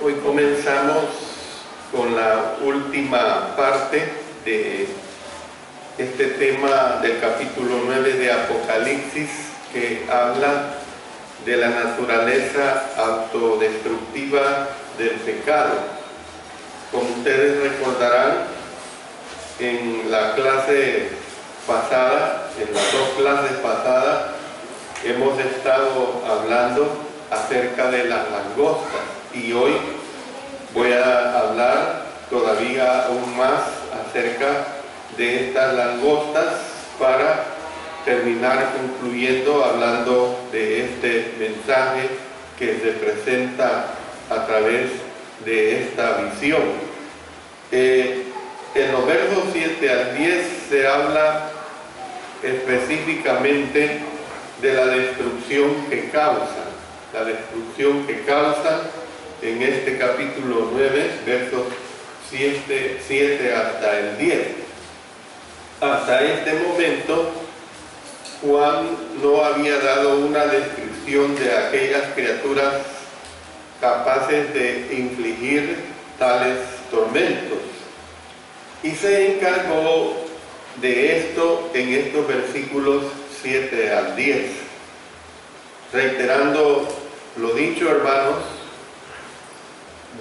Hoy comenzamos con la última parte de este tema del capítulo 9 de Apocalipsis, que habla de la naturaleza autodestructiva del pecado. Como ustedes recordarán, en la clase pasada, en las dos clases pasadas, hemos estado hablando acerca de las langostas, y hoy voy a hablar todavía aún más acerca de estas langostas para terminar concluyendo hablando de este mensaje que se presenta a través de esta visión. En los versos 7 al 10 se habla específicamente de la destrucción que causan. La destrucción que causan en este capítulo 9, versos 7 hasta el 10. Hasta este momento, Juan no había dado una descripción de aquellas criaturas capaces de infligir tales tormentos, y se encargó de esto en estos versículos 7 al 10. Reiterando lo dicho, hermanos,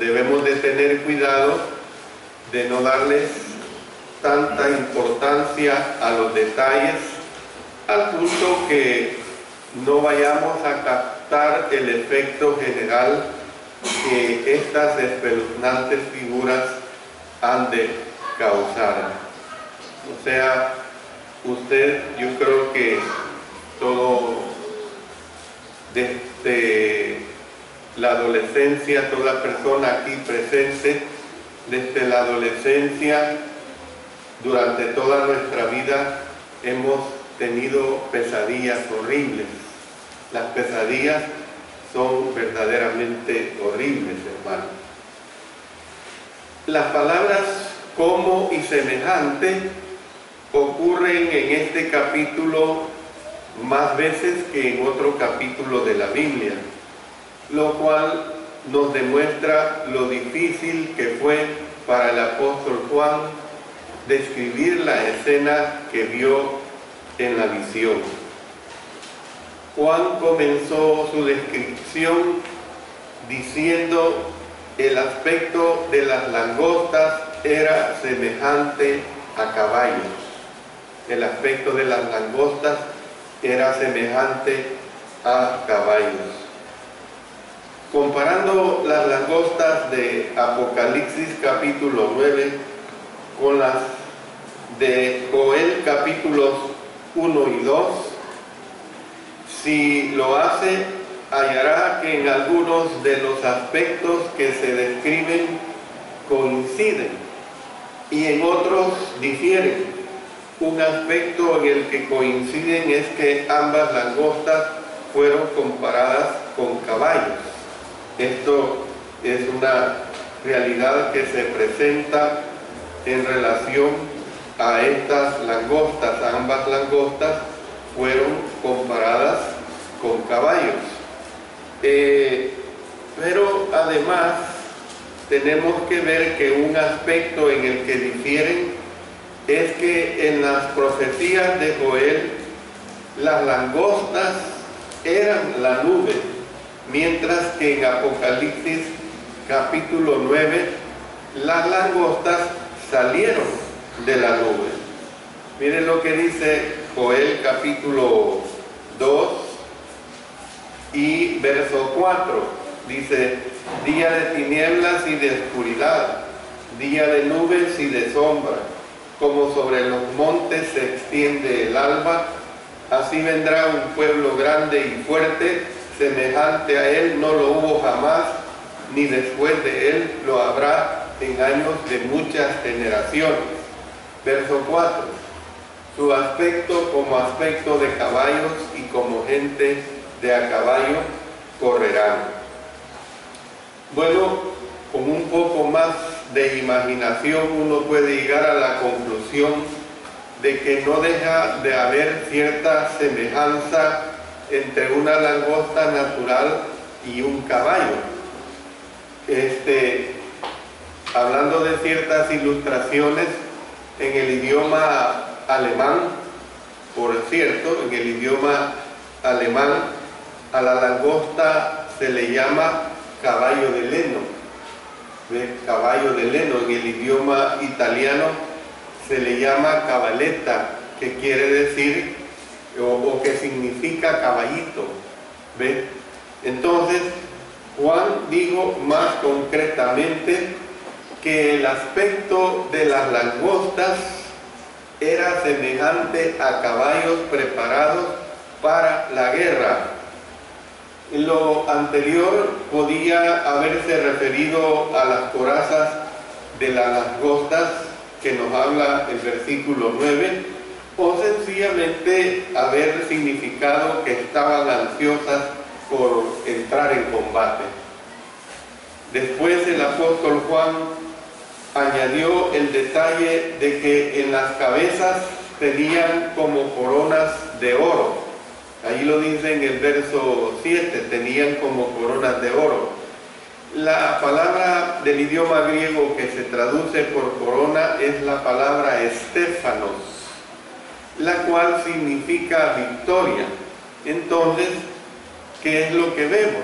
debemos de tener cuidado de no darles tanta importancia a los detalles, al punto que no vayamos a captar el efecto general que estas espeluznantes figuras han de causar. O sea, usted, yo creo que todo desde la adolescencia, toda persona aquí presente, desde la adolescencia, durante toda nuestra vida, hemos tenido pesadillas horribles. Las pesadillas son verdaderamente horribles, hermano. Las palabras como y semejante ocurren en este capítulo más veces que en otro capítulo de la Biblia, lo cual nos demuestra lo difícil que fue para el apóstol Juan describir la escena que vio en la visión. Juan comenzó su descripción diciendo: el aspecto de las langostas era semejante a caballos. El aspecto de las langostas era semejante a caballos. Comparando las langostas de Apocalipsis capítulo 9 con las de Joel capítulos 1 y 2, si lo hace, hallará que en algunos de los aspectos que se describen coinciden y en otros difieren. Un aspecto en el que coinciden es que ambas langostas fueron comparadas con caballos. Esto es una realidad que se presenta en relación a estas langostas. Ambas langostas fueron comparadas con caballos. Pero además tenemos que ver que un aspecto en el que difieren es que en las profecías de Joel las langostas eran la nube, mientras que en Apocalipsis capítulo 9 las langostas salieron de la nube. Miren lo que dice Joel capítulo 2 y verso 4. Dice: día de tinieblas y de oscuridad, día de nubes y de sombra, como sobre los montes se extiende el alba, así vendrá un pueblo grande y fuerte, semejante a él no lo hubo jamás, ni después de él lo habrá en años de muchas generaciones. Verso 4. Su aspecto como aspecto de caballos, y como gente de a caballo correrán. Bueno, con un poco más de imaginación uno puede llegar a la conclusión de que no deja de haber cierta semejanza entre una langosta natural y un caballo. hablando de ciertas ilustraciones en el idioma alemán, por cierto, en el idioma alemán a la langosta se le llama caballo de leno. ¿Ves? Caballo de leno. En el idioma italiano se le llama cavalletta, que quiere decir o que significa caballito. ¿Ves? Entonces Juan dijo más concretamente que el aspecto de las langostas era semejante a caballos preparados para la guerra. Lo anterior podía haberse referido a las corazas de las langostas que nos habla el versículo 9, o sencillamente haber significado que estaban ansiosas por entrar en combate. Después el apóstol Juan añadió el detalle de que en las cabezas tenían como coronas de oro. Ahí lo dice en el verso 7, tenían como coronas de oro. La palabra del idioma griego que se traduce por corona es la palabra estéfanos, la cual significa victoria. Entonces, ¿qué es lo que vemos?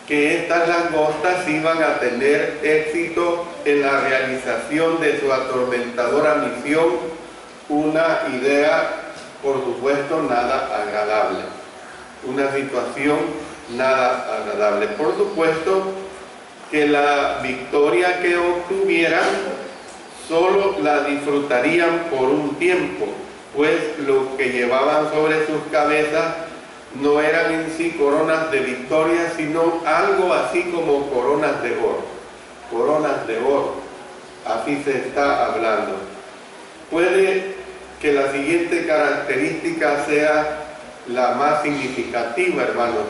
Que estas langostas iban a tener éxito en la realización de su atormentadora misión, una idea, por supuesto, nada agradable, una situación nada agradable. Por supuesto que la victoria que obtuvieran solo la disfrutarían por un tiempo, pues lo que llevaban sobre sus cabezas no eran en sí coronas de victoria, sino algo así como coronas de oro. Coronas de oro, así se está hablando. Puede que la siguiente característica sea la más significativa, hermanos,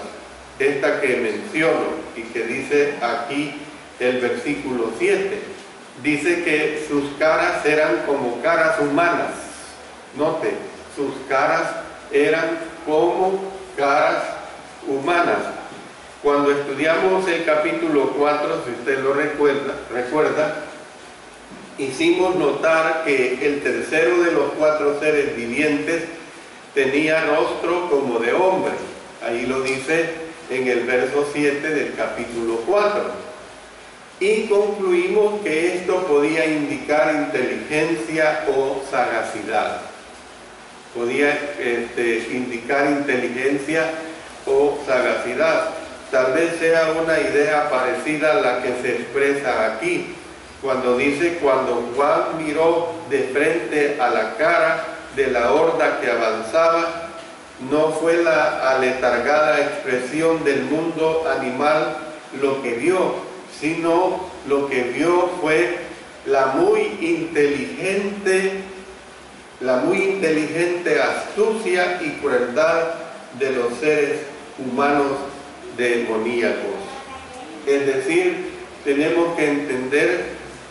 esta que menciono y que dice aquí el versículo 7. Dice que sus caras eran como caras humanas. Note, sus caras eran como caras humanas. Cuando estudiamos el capítulo 4, si usted lo recuerda, hicimos notar que el tercero de los 4 seres vivientes tenía rostro como de hombre. Ahí lo dice en el verso 7 del capítulo 4. Y concluimos que esto podía indicar inteligencia o sagacidad. Podía indicar inteligencia o sagacidad. Tal vez sea una idea parecida a la que se expresa aquí, cuando dice: cuando Juan miró de frente a la cara de la horda que avanzaba, no fue la aletargada expresión del mundo animal lo que vio, sino lo que vio fue la muy inteligente astucia y crueldad de los seres humanos demoníacos. Es decir, tenemos que entender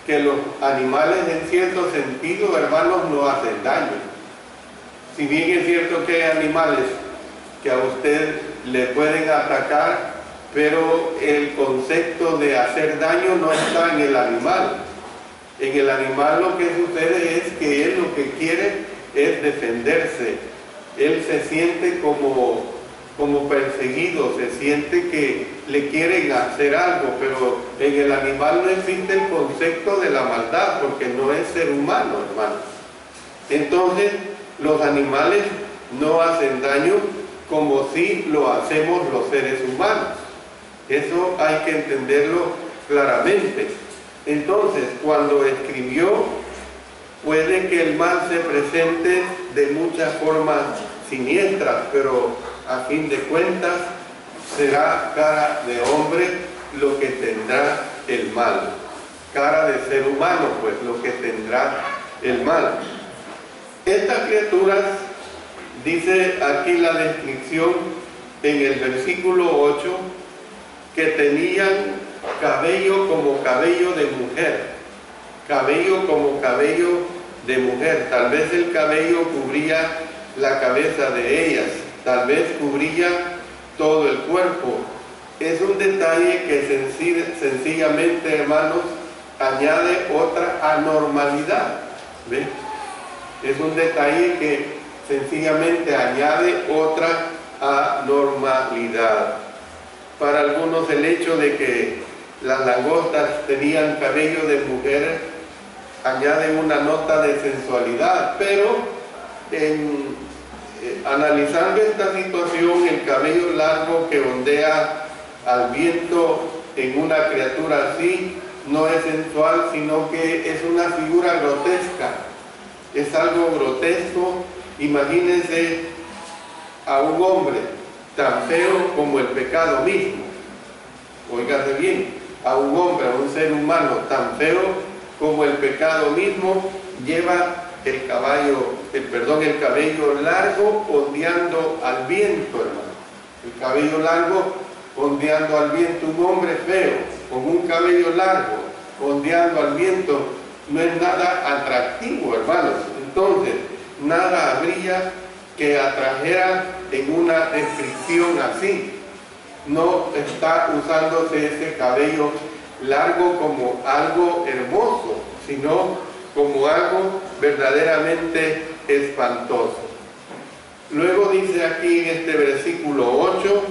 que los animales en cierto sentido, hermanos, no hacen daño. Si bien es cierto que hay animales que a usted le pueden atacar, pero el concepto de hacer daño no está en el animal. En el animal lo que sucede es que él lo que quiere es defenderse. Él se siente como perseguido, se siente que le quieren hacer algo, pero en el animal no existe el concepto de la maldad, porque no es ser humano, hermano. Entonces, los animales no hacen daño como si lo hacemos los seres humanos. Eso hay que entenderlo claramente. Entonces, cuando escribió, puede que el mal se presente de muchas formas siniestras, pero a fin de cuentas será cara de hombre lo que tendrá el mal. Cara de ser humano, pues, lo que tendrá el mal. Estas criaturas, dice aquí la descripción en el versículo 8, que tenían cabello como cabello de mujer. Cabello como cabello de mujer. Tal vez el cabello cubría la cabeza de ellas, tal vez cubría todo el cuerpo, Es un detalle que sencillamente, hermanos, añade otra anormalidad. ¿Ve? Es un detalle que sencillamente añade otra anormalidad. Para algunos el hecho de que las langostas tenían cabello de mujer añade una nota de sensualidad, pero analizando esta situación, el cabello largo que ondea al viento en una criatura así no es sensual, sino que es una figura grotesca, es algo grotesco. Imagínense a un hombre tan feo como el pecado mismo. Óigase bien, a un hombre, a un ser humano tan feo como el pecado mismo, lleva el cabello largo ondeando al viento, hermano. El cabello largo ondeando al viento. Un hombre feo con un cabello largo ondeando al viento no es nada atractivo, hermanos. Entonces, nada habría que atrajera en una descripción así. No está usándose ese cabello largo como algo hermoso, sino como algo verdaderamente espantoso. Luego dice aquí en este versículo 8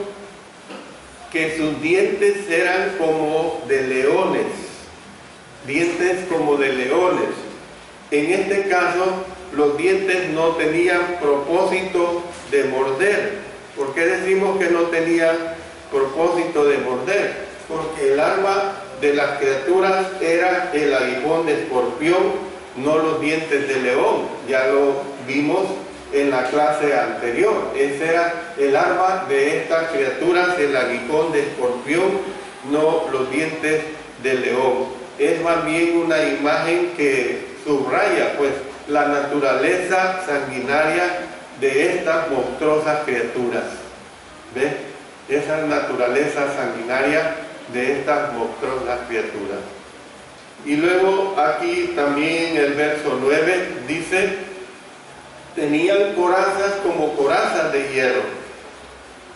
que sus dientes eran como de leones, dientes como de leones. En este caso, los dientes no tenían propósito de morder. ¿Por qué decimos que no tenían propósito de morder? Porque el arma de las criaturas era el aguijón de escorpión, no los dientes de león. Ya lo vimos en la clase anterior. Ese era el arma de estas criaturas, el aguijón de escorpión, no los dientes de león. Es más bien una imagen que subraya pues la naturaleza sanguinaria de estas monstruosas criaturas. ¿Ve? Esa naturaleza sanguinaria de estas monstruosas criaturas. Y luego aquí también el verso 9 dice: tenían corazas como corazas de hierro.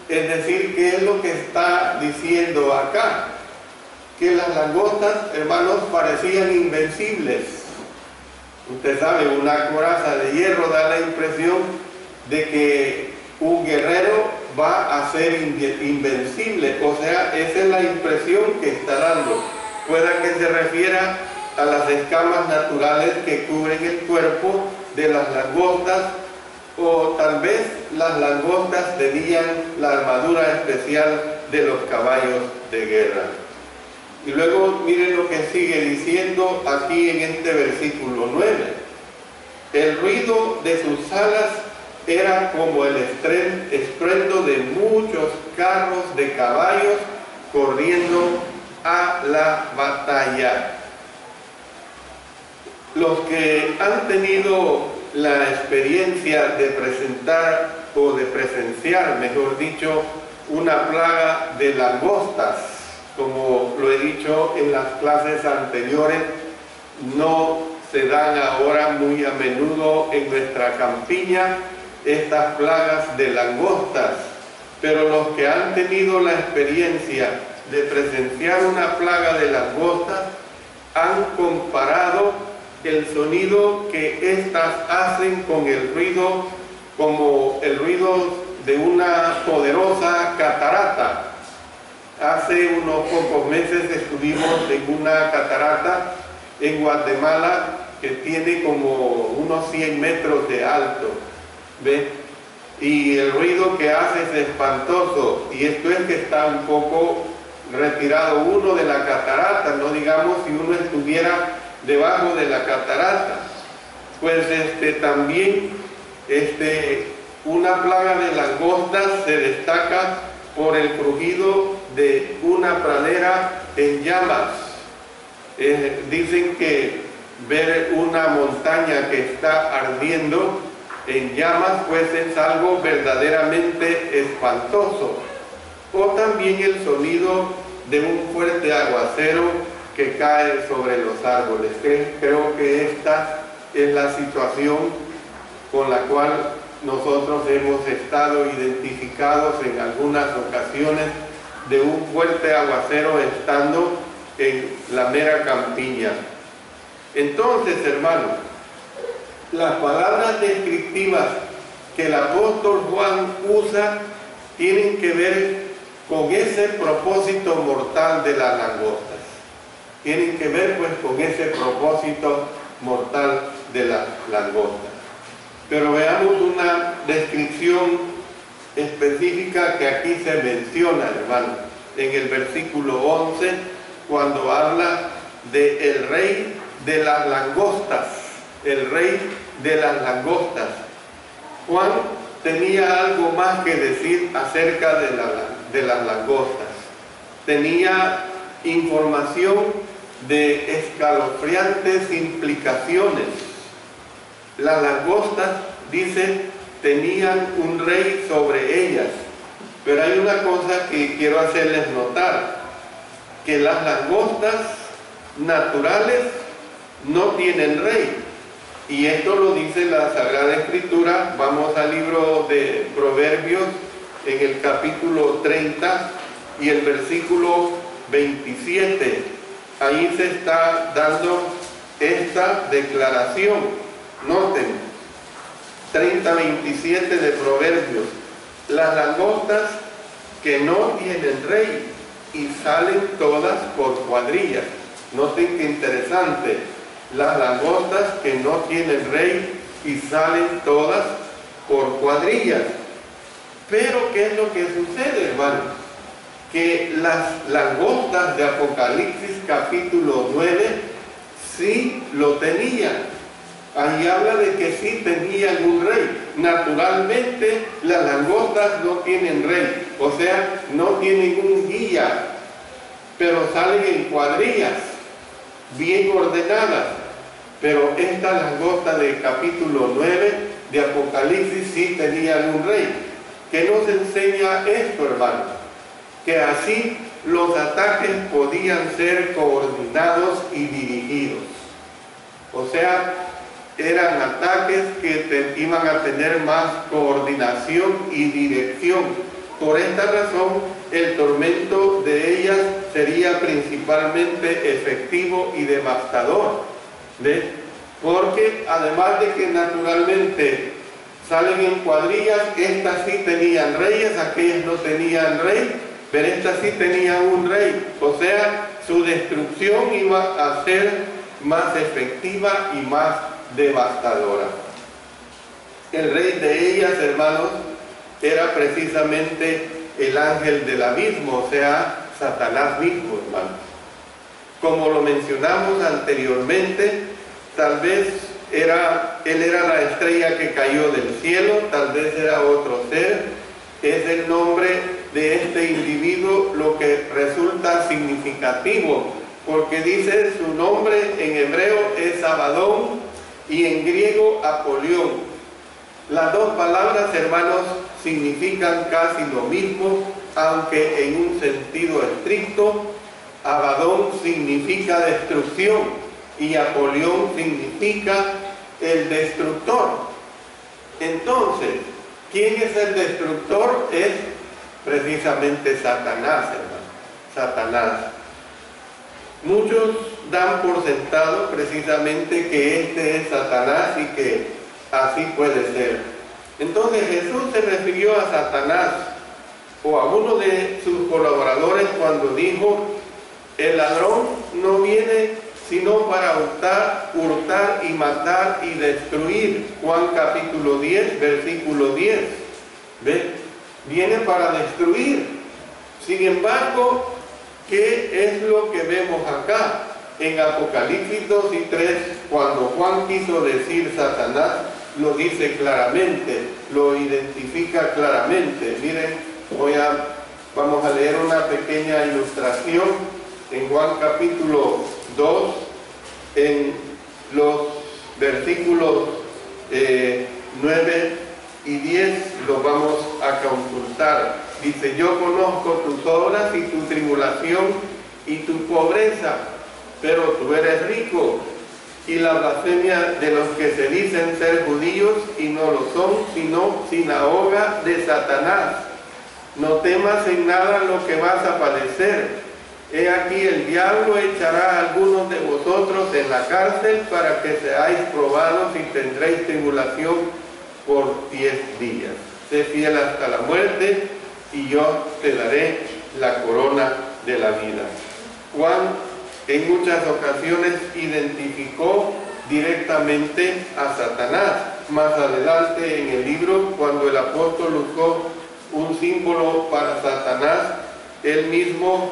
Es decir, ¿qué es lo que está diciendo acá? Que las langostas, hermanos, parecían invencibles. Usted sabe, una coraza de hierro da la impresión de que un guerrero va a ser invencible. O sea, esa es la impresión que está dando. Pueda que se refiera a las escamas naturales que cubren el cuerpo de las langostas, o tal vez las langostas tenían la armadura especial de los caballos de guerra. Y luego miren lo que sigue diciendo aquí en este versículo 9. El ruido de sus alas era como el estruendo de muchos carros de caballos corriendo a la batalla. Los que han tenido la experiencia de presentar o de presenciar, mejor dicho, una plaga de langostas, como lo he dicho en las clases anteriores, no se dan ahora muy a menudo en nuestra campiña estas plagas de langostas, pero los que han tenido la experiencia de presenciar una plaga de langostas han comparado el sonido que éstas hacen con el ruido, como el ruido de una poderosa catarata. Hace unos pocos meses estuvimos en una catarata en Guatemala que tiene como unos 100 metros de alto, ¿ve? Y el ruido que hace es espantoso, y esto es que está un poco retirado uno de la catarata, no digamos si uno estuviera debajo de la catarata. Pues también una plaga de langostas se destaca por el crujido de una pradera en llamas. Dicen que ver una montaña que está ardiendo en llamas pues es algo verdaderamente espantoso. O también el sonido de un fuerte aguacero que cae sobre los árboles. Creo que esta es la situación con la cual nosotros hemos estado identificados en algunas ocasiones de un fuerte aguacero estando en la mera campiña. Entonces, hermanos, las palabras descriptivas que el apóstol Juan usa tienen que ver con ese propósito mortal de las langostas. Tienen que ver pues con ese propósito mortal de las langostas. Pero veamos una descripción específica que aquí se menciona, hermano, en el versículo 11, cuando habla de el rey de las langostas, el rey de las langostas. Juan tenía algo más que decir acerca de las langostas. Tenía información de escalofriantes implicaciones. Las langostas, dice, tenían un rey sobre ellas. Pero hay una cosa que quiero hacerles notar, que las langostas naturales no tienen rey. Y esto lo dice la Sagrada Escritura. Vamos al libro de Proverbios, en el capítulo 30 y el versículo 27. Ahí se está dando esta declaración. Noten, 30:27 de Proverbios. Las langostas que no tienen rey y salen todas por cuadrillas. Noten qué interesante. Las langostas que no tienen rey y salen todas por cuadrillas. Pero ¿qué es lo que sucede, hermano? Que las langostas de Apocalipsis capítulo 9 sí lo tenían. Ahí habla de que sí tenían un rey. Naturalmente las langostas no tienen rey, o sea, no tienen un guía, pero salen en cuadrillas, bien ordenadas. Pero esta langosta del capítulo 9 de Apocalipsis sí tenían un rey. ¿Qué nos enseña esto, hermano? Que así los ataques podían ser coordinados y dirigidos. O sea, eran ataques que iban a tener más coordinación y dirección. Por esta razón, el tormento de ellas sería principalmente efectivo y devastador. ¿Ves? Porque además de que naturalmente salen en cuadrillas, estas sí tenían reyes, aquellas no tenían rey, pero estas sí tenían un rey. O sea, su destrucción iba a ser más efectiva y más devastadora. El rey de ellas, hermanos, era precisamente el ángel del abismo, o sea, Satanás mismo, hermanos. Como lo mencionamos anteriormente, tal vez él era la estrella que cayó del cielo, tal vez era otro ser. Es el nombre de este individuo lo que resulta significativo, porque dice su nombre en hebreo es Abadón y en griego Apolión. Las dos palabras, hermanos, significan casi lo mismo, aunque en un sentido estricto. Abadón significa destrucción y Apolión significa el destructor. Entonces, ¿quién es el destructor? Es precisamente Satanás, hermano. Satanás. Muchos dan por sentado precisamente que este es Satanás y que así puede ser. Entonces Jesús se refirió a Satanás o a uno de sus colaboradores cuando dijo: el ladrón no viene sino para hurtar y matar y destruir. Juan capítulo 10, versículo 10. ¿Ve? Viene para destruir. Sin embargo, ¿qué es lo que vemos acá? En Apocalipsis 2 y 3, cuando Juan quiso decir Satanás, lo dice claramente, lo identifica claramente. Miren, vamos a leer una pequeña ilustración en Juan capítulo 2, en los versículos 9 y 10, los vamos a consultar. Dice: yo conozco tus obras y tu tribulación y tu pobreza, pero tú eres rico, y la blasfemia de los que se dicen ser judíos y no lo son, sino sinagoga de Satanás. no temas en nada lo que vas a padecer. He aquí el diablo echará a algunos de vosotros en la cárcel para que seáis probados y tendréis tribulación por 10 días. Sé fiel hasta la muerte y yo te daré la corona de la vida. Juan en muchas ocasiones identificó directamente a Satanás. Más adelante en el libro, cuando el apóstol usó un símbolo para Satanás, él mismo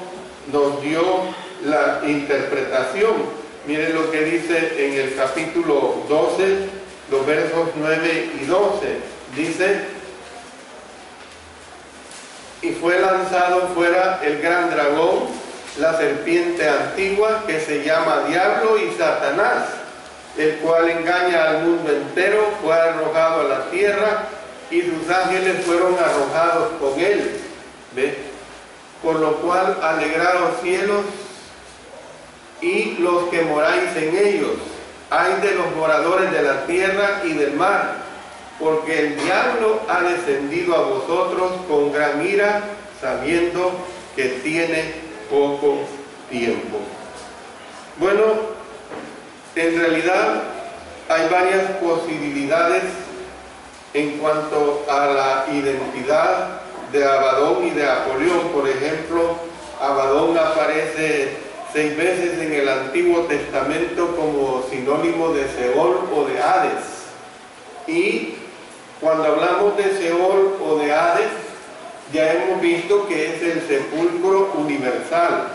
nos dio la interpretación. Miren lo que dice en el capítulo 12, los versos 9 y 12. Dice: y fue lanzado fuera el gran dragón, la serpiente antigua, que se llama Diablo y Satanás, el cual engaña al mundo entero. Fue arrojado a la tierra y sus ángeles fueron arrojados con él. ¿Ve? Por lo cual alegraos cielos y los que moráis en ellos. Ay de los moradores de la tierra y del mar, porque el diablo ha descendido a vosotros con gran ira, sabiendo que tiene poco tiempo. Bueno, en realidad hay varias posibilidades en cuanto a la identidad de Abadón y de Apolión. Por ejemplo, Abadón aparece 6 veces en el Antiguo Testamento como sinónimo de Seol o de Hades. Y cuando hablamos de Seol o de Hades, ya hemos visto que es el sepulcro universal,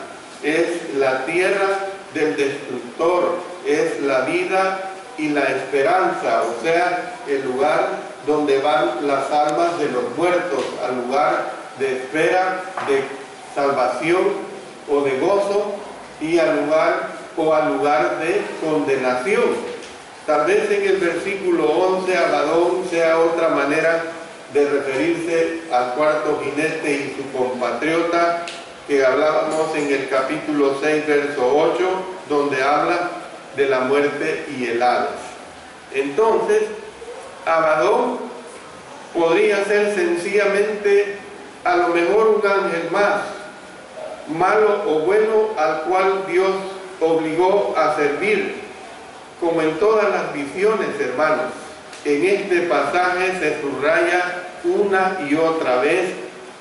es la tierra del destructor, es la vida y la esperanza, o sea, el lugar donde van las almas de los muertos, al lugar de espera, de salvación o de gozo, y al lugar de condenación. Tal vez en el versículo 11 Abadón sea otra manera de referirse al cuarto jinete y su compatriota que hablábamos en el capítulo 6, verso 8, donde habla de la muerte y el Hades. Entonces, Abadón podría ser sencillamente a lo mejor un ángel más, malo o bueno, al cual Dios obligó a servir, como en todas las visiones, hermanos. En este pasaje se subraya una y otra vez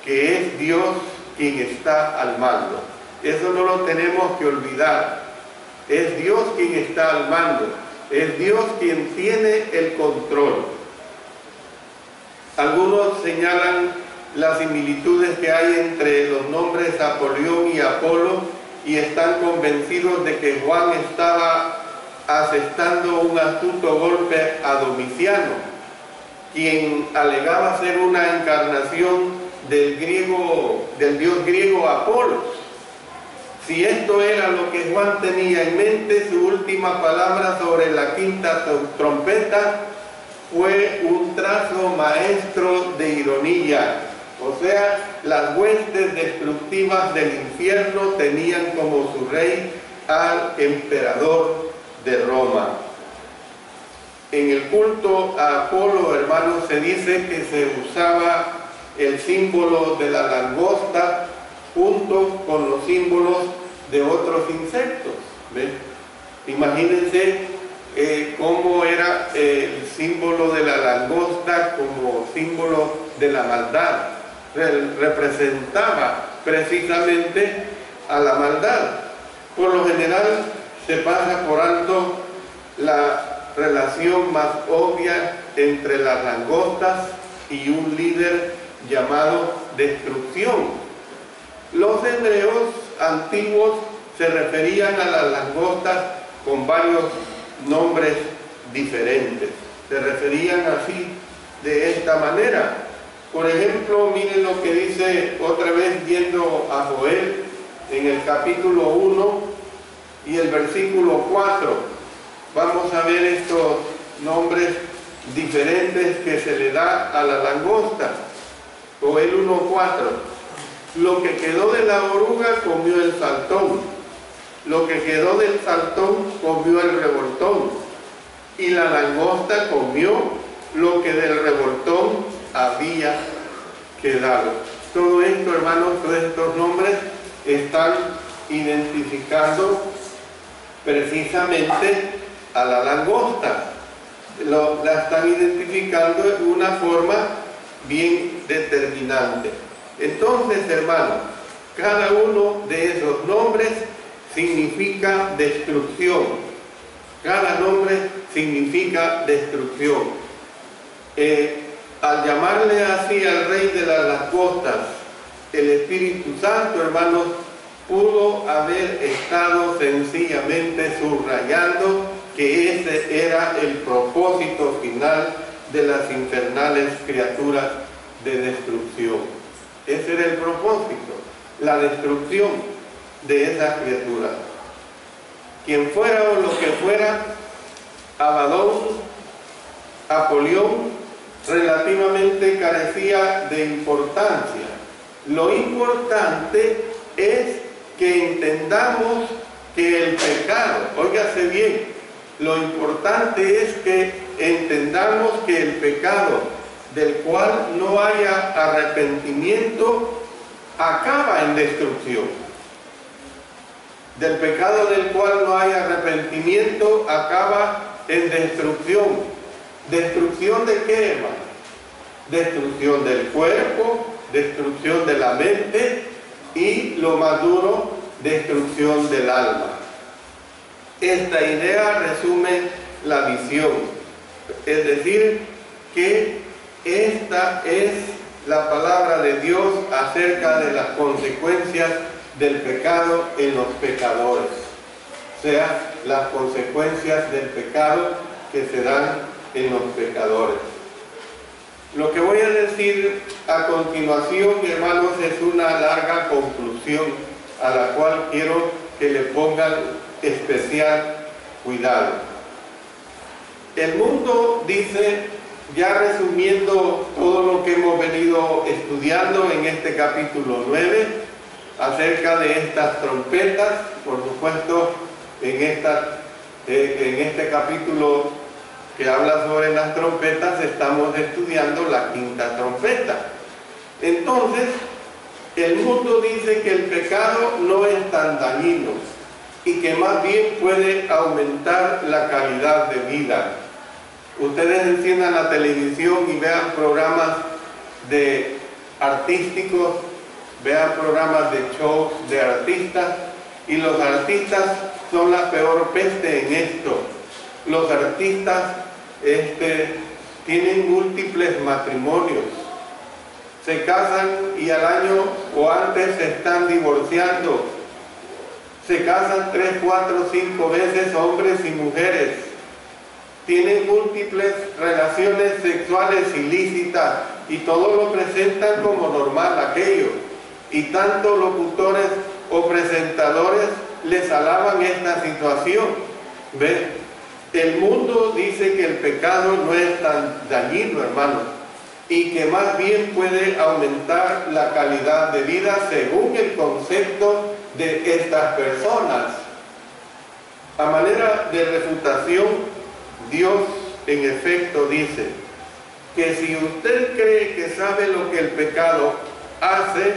que es Dios quien está al mando. Eso no lo tenemos que olvidar. Es Dios quien está al mando. Es Dios quien tiene el control. Algunos señalan las similitudes que hay entre los nombres Apolión y Apolo y están convencidos de que Juan estaba asestando un astuto golpe a Domiciano, quien alegaba ser una encarnación del dios griego Apolo. Si esto era lo que Juan tenía en mente, su última palabra sobre la quinta trompeta fue un trazo maestro de ironía. O sea, las huestes destructivas del infierno tenían como su rey al emperador de Roma. En el culto a Apolo, hermanos, se dice que se usaba el símbolo de la langosta junto con los símbolos de otros insectos. ¿Ven? Imagínense cómo era el símbolo de la langosta como símbolo de la maldad. Representaba precisamente a la maldad. Por lo general se pasa por alto la relación más obvia entre las langostas y un líder llamado Destrucción. Los hebreos antiguos se referían a las langostas con varios nombres diferentes. Se referían así, de esta manera. Por ejemplo, miren lo que dice otra vez viendo a Joel en el capítulo 1 y el versículo 4. Vamos a ver estos nombres diferentes que se le da a la langosta. Joel 1:4. Lo que quedó de la oruga comió el saltón, lo que quedó del saltón comió el revoltón, y la langosta comió lo que del revoltón había quedado. Todo esto, hermanos, todos estos nombres están identificando precisamente a la langosta. La están identificando de una forma bien determinante. Entonces, hermanos, cada uno de esos nombres significa destrucción. Cada nombre significa destrucción. Al llamarle así al rey de las langostas, el Espíritu Santo, hermanos, pudo haber estado sencillamente subrayando que ese era el propósito final de las infernales criaturas de destrucción. Ese era el propósito, la destrucción de esas criaturas. Quien fuera o lo que fuera, Abadón, Apolión, relativamente carecía de importancia. Lo importante es que entendamos que el pecado, óigase bien, lo importante es que entendamos que el pecado del cual no haya arrepentimiento acaba en destrucción. Del pecado del cual no haya arrepentimiento acaba en destrucción. ¿Destrucción de qué, hermano? Destrucción del cuerpo, destrucción de la mente y, lo más duro, destrucción del alma. Esta idea resume la visión, es decir, que esta es la palabra de Dios acerca de las consecuencias del pecado en los pecadores, o sea, las consecuencias del pecado que se dan en los pecadores. Lo que voy a decir a continuación, hermanos, es una larga conclusión a la cual quiero que le pongan especial cuidado. El mundo dice, ya resumiendo todo lo que hemos venido estudiando en este capítulo 9, acerca de estas trompetas, por supuesto, en este capítulo que habla sobre las trompetas, estamos estudiando la quinta trompeta. Entonces, el mundo dice que el pecado no es tan dañino y que más bien puede aumentar la calidad de vida. Ustedes enciendan la televisión y vean programas artísticos, vean programas de shows de artistas, y los artistas son la peor peste en esto. Los artistas tienen múltiples matrimonios, se casan y al año o antes se están divorciando, se casan 3, 4, 5 veces, hombres y mujeres, tienen múltiples relaciones sexuales ilícitas y todo lo presentan como normal aquello, y tanto locutores o presentadores les alaban esta situación. ¿Ven? El mundo dice que el pecado no es tan dañino, hermanos, y que más bien puede aumentar la calidad de vida según el concepto de estas personas. A manera de refutación, Dios en efecto dice que si usted cree que sabe lo que el pecado hace,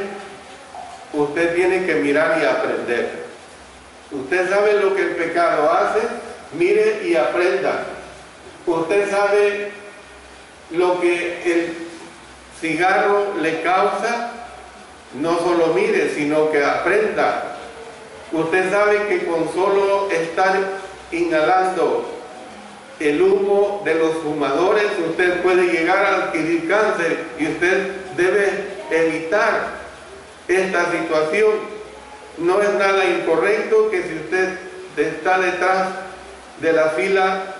usted tiene que mirar y aprender. Usted sabe lo que el pecado hace, mire y aprenda. Usted sabe lo que el cigarro le causa, no solo mire, sino que aprenda. Usted sabe que con solo estar inhalando el humo de los fumadores, usted puede llegar a adquirir cáncer, y usted debe evitar esta situación. No es nada incorrecto que si usted está detrás de la fila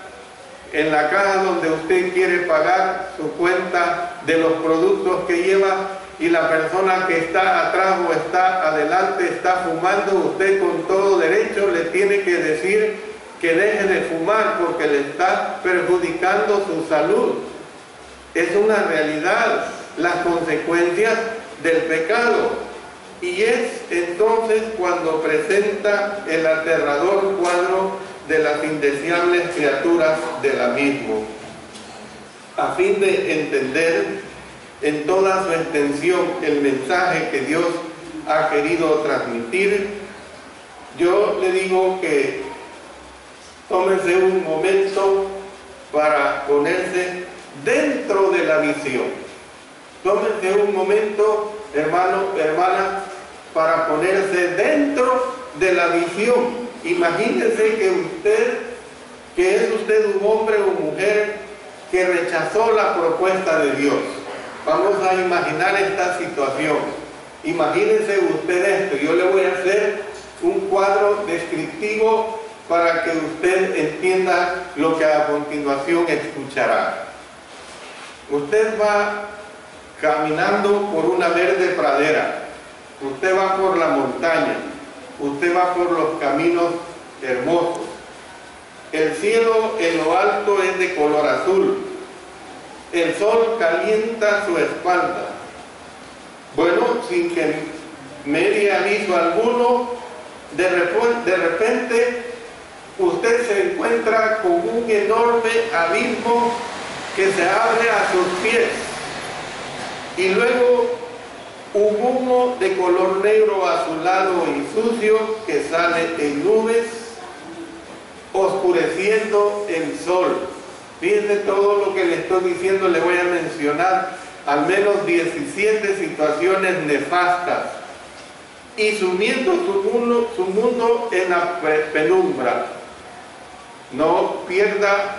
en la caja donde usted quiere pagar su cuenta de los productos que lleva, y la persona que está atrás o está adelante está fumando, usted con todo derecho le tiene que decir que deje de fumar porque le está perjudicando su salud. Es una realidad, las consecuencias del pecado. Y es entonces cuando presenta el aterrador cuadro de las indeseables criaturas de la misma. A fin de entender en toda su extensión el mensaje que Dios ha querido transmitir, yo le digo que tómese un momento para ponerse dentro de la visión. Tómese un momento, hermano, hermana, para ponerse dentro de la visión. Imagínese que es usted un hombre o mujer que rechazó la propuesta de Dios. Vamos a imaginar esta situación. Imagínese usted esto. Yo le voy a hacer un cuadro descriptivo para que usted entienda lo que a continuación escuchará. Usted va caminando por una verde pradera. Usted va por la montaña. Usted va por los caminos hermosos. El cielo en lo alto es de color azul. El sol calienta su espalda. Bueno, sin que medie aviso alguno, de repente usted se encuentra con un enorme abismo que se abre a sus pies. Y luego un humo de color negro azulado y sucio que sale en nubes, oscureciendo el sol. Fíjense todo lo que le estoy diciendo, le voy a mencionar al menos 17 situaciones nefastas y sumiendo su mundo en la penumbra. No pierda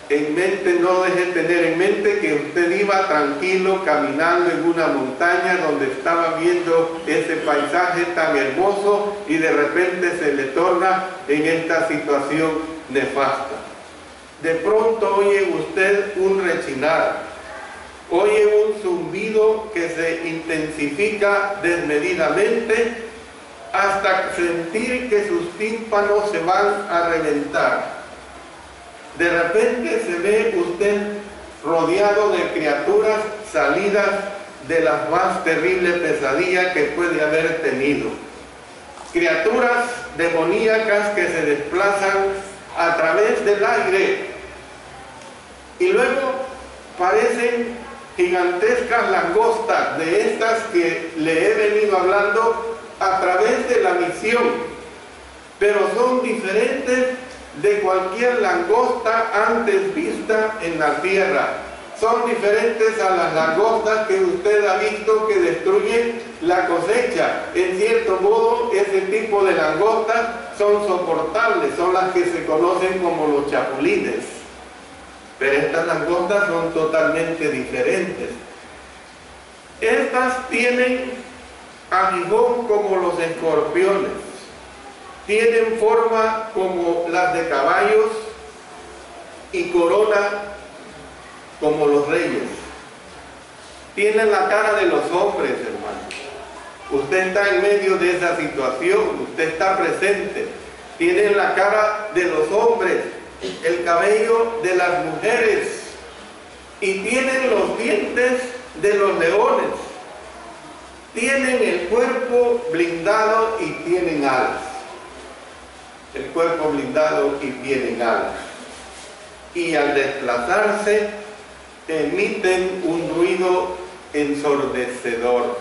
en mente, no deje de tener en mente que usted iba tranquilo caminando en una montaña donde estaba viendo ese paisaje tan hermoso y de repente se le torna en esta situación nefasta. De pronto oye usted un rechinar, oye un zumbido que se intensifica desmedidamente hasta sentir que sus tímpanos se van a reventar. De repente se ve usted rodeado de criaturas salidas de las más terribles pesadillas que puede haber tenido. Criaturas demoníacas que se desplazan a través del aire y luego parecen gigantescas langostas, de estas que le he venido hablando a través de la visión, pero son diferentes de cualquier langosta antes vista en la tierra. Son diferentes a las langostas que usted ha visto que destruyen la cosecha. En cierto modo, ese tipo de langostas son soportables, son las que se conocen como los chapulines. Pero estas langostas son totalmente diferentes. Estas tienen aguijón como los escorpiones. Tienen forma como las de caballos y corona como los reyes. Tienen la cara de los hombres, hermano. Usted está en medio de esa situación, usted está presente. Tienen la cara de los hombres, el cabello de las mujeres y tienen los dientes de los leones. Tienen el cuerpo blindado y tienen alas. El cuerpo blindado y tienen alas. Y al desplazarse emiten un ruido ensordecedor.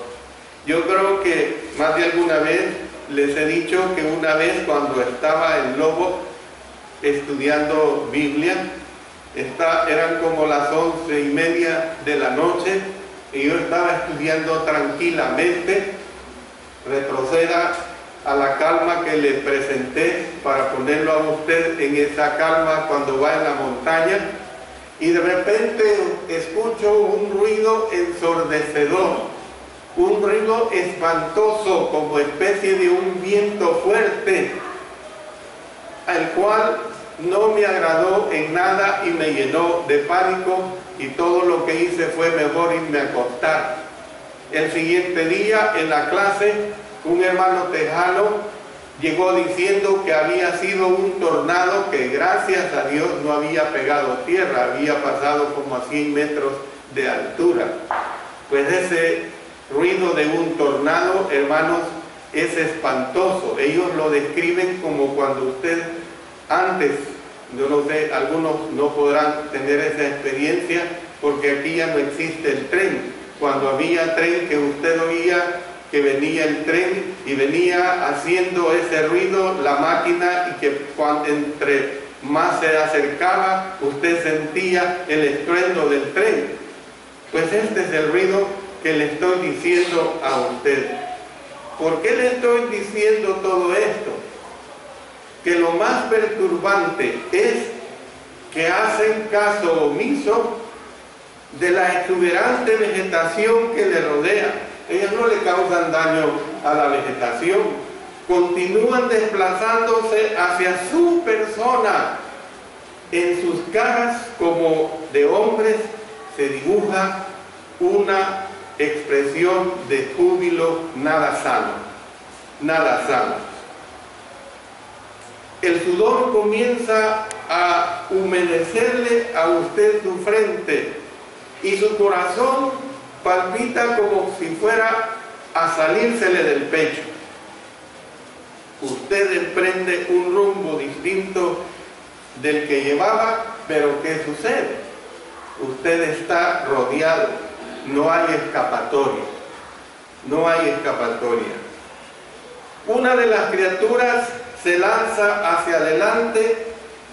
Yo creo que más de alguna vez les he dicho que una vez cuando estaba en Lobo estudiando Biblia, eran como las 11:30 de la noche y yo estaba estudiando tranquilamente. Retroceda a la calma que le presenté para ponerlo a usted en esa calma cuando va en la montaña, y de repente escucho un ruido ensordecedor, un ruido espantoso como especie de un viento fuerte, al cual no me agradó en nada y me llenó de pánico, y todo lo que hice fue mejor irme a acostar. El siguiente día en la clase un hermano tejano llegó diciendo que había sido un tornado que gracias a Dios no había pegado tierra, había pasado como a 100 metros de altura. Pues ese ruido de un tornado, hermanos, es espantoso. Ellos lo describen como cuando usted antes, yo no sé, algunos no podrán tener esa experiencia porque aquí ya no existe el tren, cuando había tren, que usted oía que venía el tren y venía haciendo ese ruido la máquina, y que entre más se acercaba usted sentía el estruendo del tren. Pues este es el ruido que le estoy diciendo a usted. ¿Por qué le estoy diciendo todo esto? Que lo más perturbante es que hacen caso omiso de la exuberante vegetación que le rodea. Ellos no le causan daño a la vegetación, continúan desplazándose hacia su persona. En sus caras, como de hombres, se dibuja una expresión de júbilo nada sano, nada sano. El sudor comienza a humedecerle a usted su frente y su corazón palpita como si fuera a salírsele del pecho. Usted emprende un rumbo distinto del que llevaba, pero ¿qué sucede? Usted está rodeado, no hay escapatoria, no hay escapatoria. Una de las criaturas se lanza hacia adelante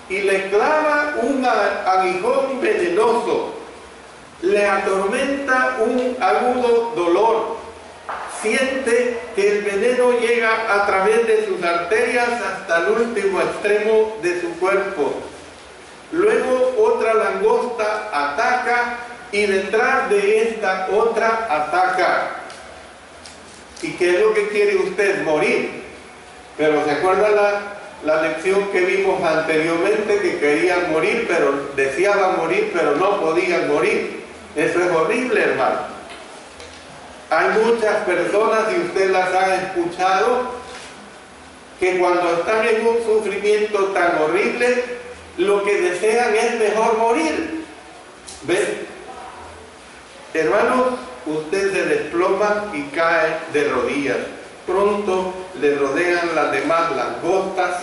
y le clava un aguijón venenoso, le atormenta un agudo dolor, siente que el veneno llega a través de sus arterias hasta el último extremo de su cuerpo. Luego otra langosta ataca y detrás de esta otra ataca. ¿Y qué es lo que quiere usted? Morir. Pero ¿se acuerda la lección que vimos anteriormente? Que querían morir, pero deseaban morir, pero no podían morir. Eso es horrible, hermano. Hay muchas personas, y usted las ha escuchado, que cuando están en un sufrimiento tan horrible, lo que desean es mejor morir. ¿Ven? Hermanos, usted se desploma y cae de rodillas. Pronto le rodean las demás langostas,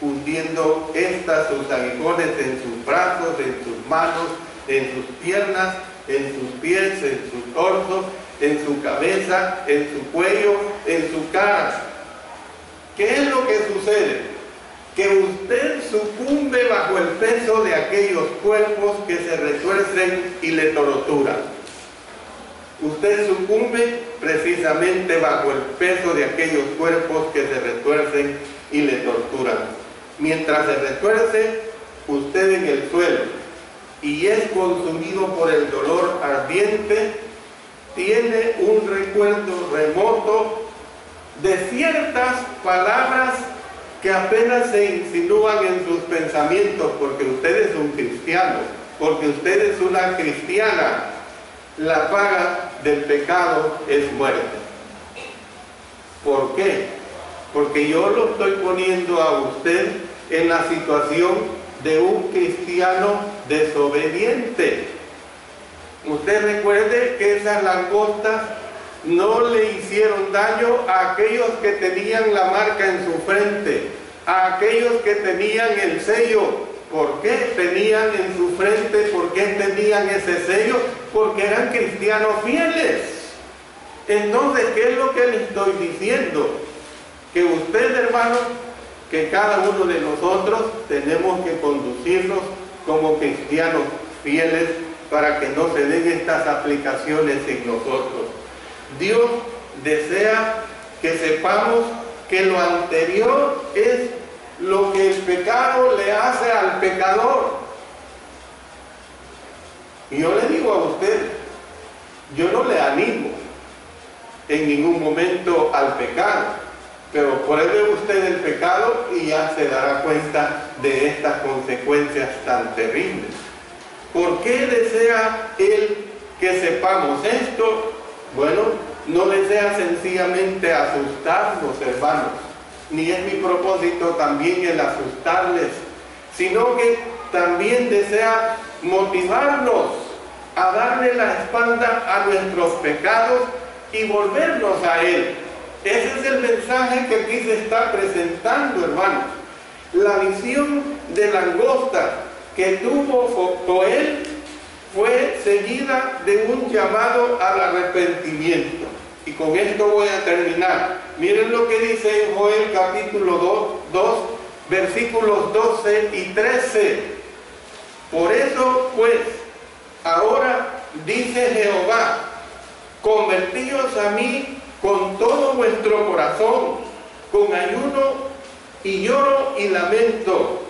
hundiendo estas sus aguijones en sus brazos, en sus manos, en sus piernas, en sus pies, en su torso, en su cabeza, en su cuello, en su cara. ¿Qué es lo que sucede? Que usted sucumbe bajo el peso de aquellos cuerpos que se retuercen y le torturan. Usted sucumbe precisamente bajo el peso de aquellos cuerpos que se retuercen y le torturan. Mientras se retuerce usted en el suelo y es consumido por el dolor ardiente, tiene un recuerdo remoto de ciertas palabras que apenas se insinúan en sus pensamientos, porque usted es un cristiano, porque usted es una cristiana. La paga del pecado es muerte. ¿Por qué? Porque yo lo estoy poniendo a usted en la situación de un cristiano desobediente. Usted recuerde que esas langostas no le hicieron daño a aquellos que tenían la marca en su frente, a aquellos que tenían el sello. ¿Por qué tenían en su frente? ¿Por qué tenían ese sello? Porque eran cristianos fieles. Entonces, ¿qué es lo que le estoy diciendo? Que usted, hermano, que cada uno de nosotros tenemos que conducirnos como cristianos fieles para que no se den estas aplicaciones en nosotros. Dios desea que sepamos que lo anterior es lo que el pecado le hace al pecador. Y yo le digo a usted, yo no le animo en ningún momento al pecado, pero pruebe usted el pecado y ya se dará cuenta de estas consecuencias tan terribles. ¿Por qué desea Él que sepamos esto? Bueno, no desea sencillamente asustarnos, hermanos, ni es mi propósito también el asustarles, sino que también desea motivarnos a darle la espalda a nuestros pecados y volvernos a Él. Ese es el mensaje que aquí se está presentando, hermanos. La visión de langosta que tuvo Joel fue seguida de un llamado al arrepentimiento. Y con esto voy a terminar. Miren lo que dice en Joel capítulo 2, versículos 12 y 13. Por eso pues, ahora dice Jehová, convertíos a mí con todo vuestro corazón, con ayuno y lloro y lamento.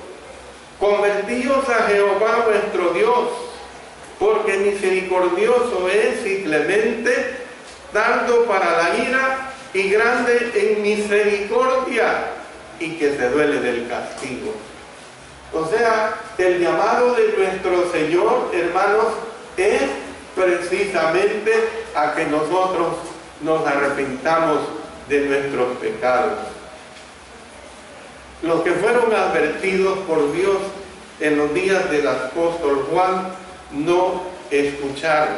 Convertíos a Jehová vuestro Dios, porque misericordioso es y clemente, tardo para la ira y grande en misericordia, y que se duele del castigo. O sea, el llamado de nuestro Señor, hermanos, es precisamente a que nosotros nos arrepintamos de nuestros pecados. Los que fueron advertidos por Dios en los días del apóstol Juan no escucharon.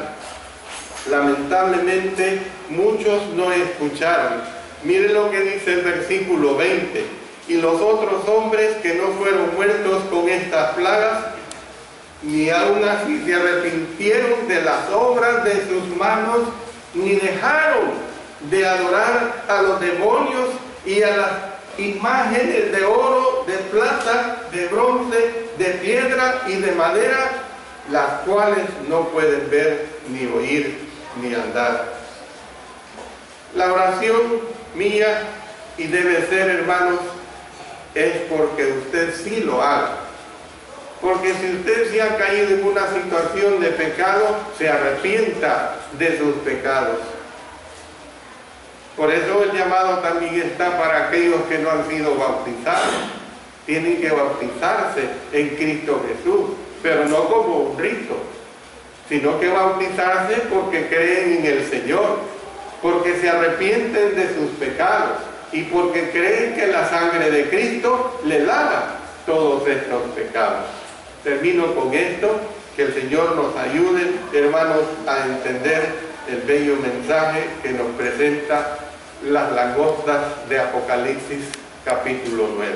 Lamentablemente, muchos no escucharon. Miren lo que dice el versículo 20. Y los otros hombres que no fueron muertos con estas plagas, ni aun así se arrepintieron de las obras de sus manos, ni dejaron de adorar a los demonios y a las imágenes de oro, de plata, de bronce, de piedra y de madera, las cuales no pueden ver, ni oír, ni andar. La oración mía, y debe ser, hermanos, es porque usted sí lo haga. Porque si usted se ha caído en una situación de pecado, se arrepienta de sus pecados. Por eso el llamado también está para aquellos que no han sido bautizados. Tienen que bautizarse en Cristo Jesús, pero no como un rito, sino que bautizarse porque creen en el Señor, porque se arrepienten de sus pecados y porque creen que la sangre de Cristo le lava todos estos pecados. Termino con esto, que el Señor nos ayude, hermanos, a entender el bello mensaje que nos presenta las langostas de Apocalipsis capítulo 9.